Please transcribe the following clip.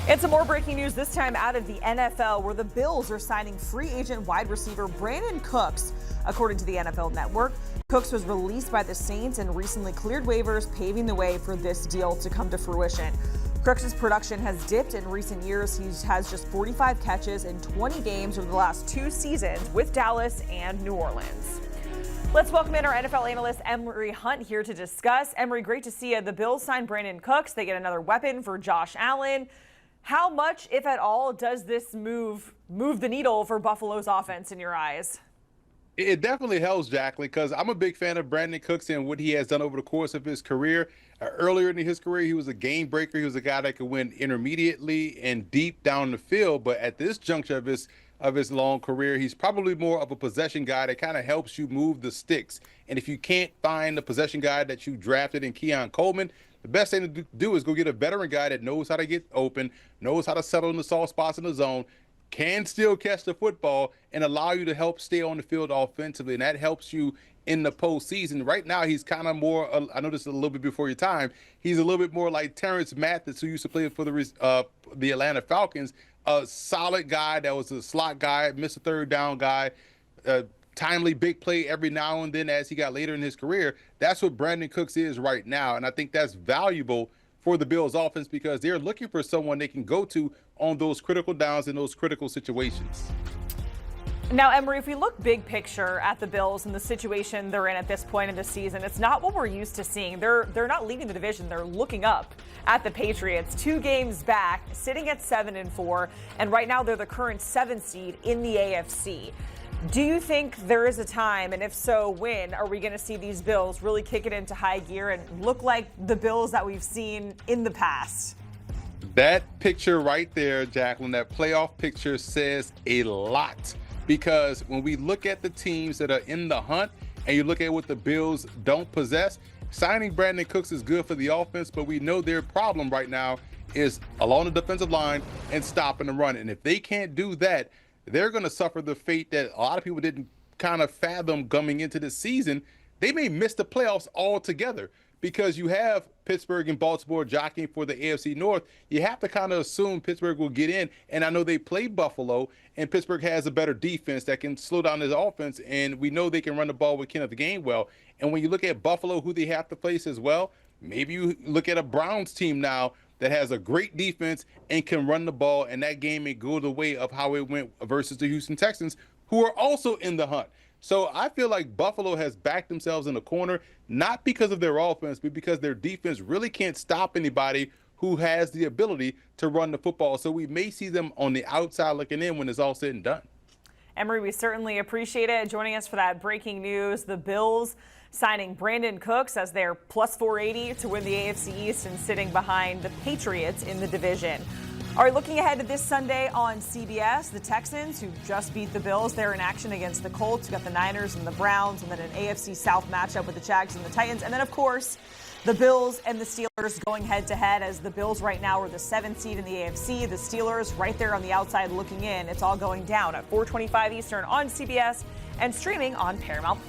And some more breaking news, this time out of the NFL, where the Bills are signing free agent wide receiver Brandin Cooks. According to the NFL Network, Cooks was released by the Saints and recently cleared waivers, paving the way for this deal to come to fruition. Cooks' production has dipped in recent years. He has just 45 catches in 20 games over the last 2 seasons with Dallas and New Orleans. Let's welcome in our NFL analyst, Emory Hunt, here to discuss. Emory, great to see you. The Bills signed Brandin Cooks. They get another weapon for Josh Allen. How much, if at all, does this move the needle for Buffalo's offense in your eyes? It definitely helps, Jacqueline, because I'm a big fan of Brandin Cooks and what he has done over the course of his career. Earlier in his career, he was a game breaker. He was a guy that could win intermediately and deep down the field. But at this juncture of his long career, he's probably more of a possession guy that kind of helps you move the sticks. And if you can't find the possession guy that you drafted in Keon Coleman, the best thing to do is go get a veteran guy that knows how to get open, knows how to settle in the soft spots in the zone, can still catch the football, and allow you to help stay on the field offensively. And that helps you in the postseason. Right now, he's kind of more, I know this is a little bit before your time, he's a little bit more like Terrence Mathis, who used to play for the Atlanta Falcons, a solid guy that was a slot guy, missed a third down guy, timely big play every now and then as he got later in his career. That's what Brandin Cooks is right now, and I think that's valuable for the Bills offense because they're looking for someone they can go to on those critical downs in those critical situations. Now, Emory, if we look big picture at the Bills and the situation they're in at this point in the season, it's not what we're used to seeing. They're not leading the division. They're looking up at the Patriots, 2 games back, sitting at 7-4, and right now they're the current 7th seed in the AFC. Do you think there is a time, and if so, when are we going to see these Bills really kick it into high gear and look like the Bills that we've seen in the past? That picture right there, Jacqueline, that playoff picture says a lot. Because when we look at the teams that are in the hunt and you look at what the Bills don't possess, signing Brandin Cooks is good for the offense, but we know their problem right now is along the defensive line and stopping the run. And if they can't do that, they're going to suffer the fate that a lot of people didn't kind of fathom coming into this season. They may miss the playoffs altogether because you have Pittsburgh and Baltimore jockeying for the AFC North. You have to kind of assume Pittsburgh will get in. And I know they play Buffalo, and Pittsburgh has a better defense that can slow down his offense. And we know they can run the ball with Kenneth Gainwell. And when you look at Buffalo, who they have to face as well, maybe you look at a Browns team now that has a great defense and can run the ball, and that game may go the way of how it went versus the Houston Texans, who are also in the hunt. So I feel like Buffalo has backed themselves in a corner, not because of their offense, but because their defense really can't stop anybody who has the ability to run the football. So we may see them on the outside looking in when it's all said and done. Emory, we certainly appreciate it. Joining us for that breaking news, the Bills signing Brandin Cooks as their plus 480 to win the AFC East and sitting behind the Patriots in the division. All right, looking ahead to this Sunday on CBS, the Texans, who just beat the Bills, they're in action against the Colts. We've got the Niners and the Browns, and then an AFC South matchup with the Jags and the Titans. And then, of course, the Bills and the Steelers going head-to-head, as the Bills right now are the 7th seed in the AFC. The Steelers right there on the outside looking in. It's all going down at 4:25 Eastern on CBS and streaming on Paramount+.